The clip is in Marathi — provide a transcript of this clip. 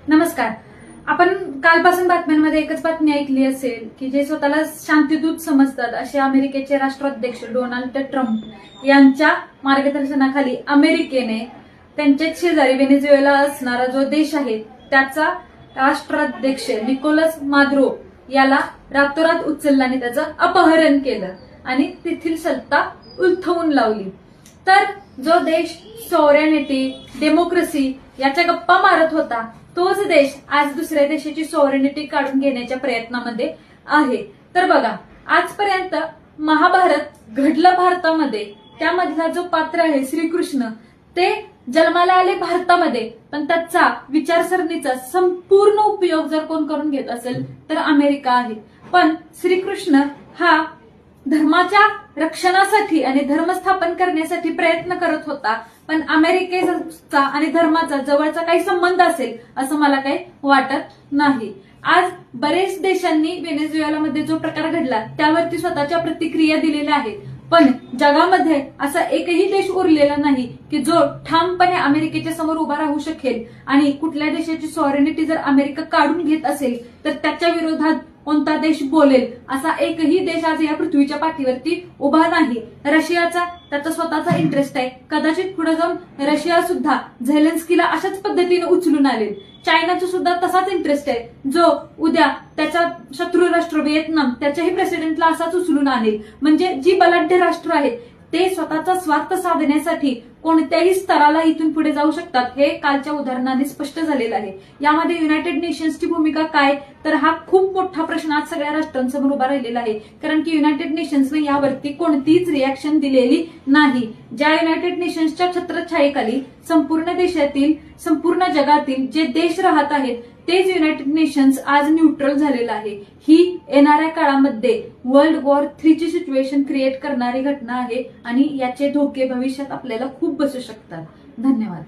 नमस्कार. आपण कालपासून बातम्यांमध्ये एकच बातमी ऐकली असेल की जे स्वतःला शांतीदूत समजतात असे अमेरिकेचे राष्ट्राध्यक्ष डोनाल्ड ट्रम्प यांच्या मार्गदर्शनाखाली अमेरिकेने त्यांच्याच शेजारी व्हेनेझुएला असणारा जो देश आहे त्याचा राष्ट्राध्यक्ष निकोलस मादुरो याला रातोरात उचललं आणि त्याचं अपहरण केलं आणि तेथील सत्ता उलथवून लावली. तर जो देश सॉव्हरेनिटी, डेमोक्रेसी याच्या गप्पा मारत होता तोच देश आज दुसऱ्या देशाची सॉव्हरेनिटी काढून घेण्याच्या प्रयत्नामध्ये आहे. तर बघा, आजपर्यंत महाभारत घडलं भारतामध्ये, त्यामधला जो पात्र आहे श्रीकृष्ण ते जन्माला आले भारतामध्ये, पण त्याचा विचारसरणीचा संपूर्ण उपयोग जर कोण करून घेत असेल तर अमेरिका आहे. पण श्रीकृष्ण हा धर्माच्या रक्षणासाठी आणि धर्म स्थापन करण्यासाठी प्रयत्न करत होता, पण अमेरिकेचा आणि धर्माचा जवळचा काही संबंध असेल असं मला काही वाटत नाही. आज बरेच देशांनी व्हेनेझुएलामध्ये जो प्रकार घडला त्यावरती स्वतःच्या प्रतिक्रिया दिलेल्या आहेत, पण जगामध्ये असा एकही देश उरलेला नाही की जो ठामपणे अमेरिकेच्या समोर उभा राहू शकेल आणि कुठल्या देशाची सॉव्हरेनिटी जर अमेरिका काढून घेत असेल तर त्याच्या विरोधात कोणता देश बोलेल असा एकही देश आज या पृथ्वीच्या पाठीवरती उभा नाही. रशियाचा त्याचा स्वतःचा इंटरेस्ट आहे, कदाचित पुढे जाऊन रशिया सुद्धा झेलेन्स्कीला अशाच पद्धतीने उचलून आणेल. चायनाचा सुद्धा तसाच इंटरेस्ट आहे, जो उद्या त्याचा शत्रू राष्ट्र व्हिएतनाम त्याच्याही प्रेसिडेंटला असाच उचलून आणेल. म्हणजे जी बलाढ्य राष्ट्र आहेत ते स्वतःचा स्वार्थ साधण्यासाठी कोणत्याही स्तराला इथून पुढे जाऊ शकतात, हे कालच्या उदाहरणाने स्पष्ट झालेलं आहे. यामध्ये युनायटेड नेशन्सची भूमिका काय, तर हा खूप मोठा प्रश्न आज सगळ्या राष्ट्रांसमोर उभा राहिलेला आहे. कारण की युनायटेड नेशन्सने यावरती कोणतीच रिॲक्शन दिलेली नाही. ज्या युनायटेड नेशन्सच्या छत्रछायेखाली संपूर्ण देशातील, संपूर्ण जगातील जे देश राहत आहेत तेच युनायटेड नेशन्स आज न्यूट्रल झालेलं आहे. ही येणाऱ्या काळामध्ये वर्ल्ड वॉर 3 ची सिच्युएशन क्रिएट करणारी घटना आहे आणि याचे धोके भविष्यात आपल्याला खूप बसू शकतात. धन्यवाद.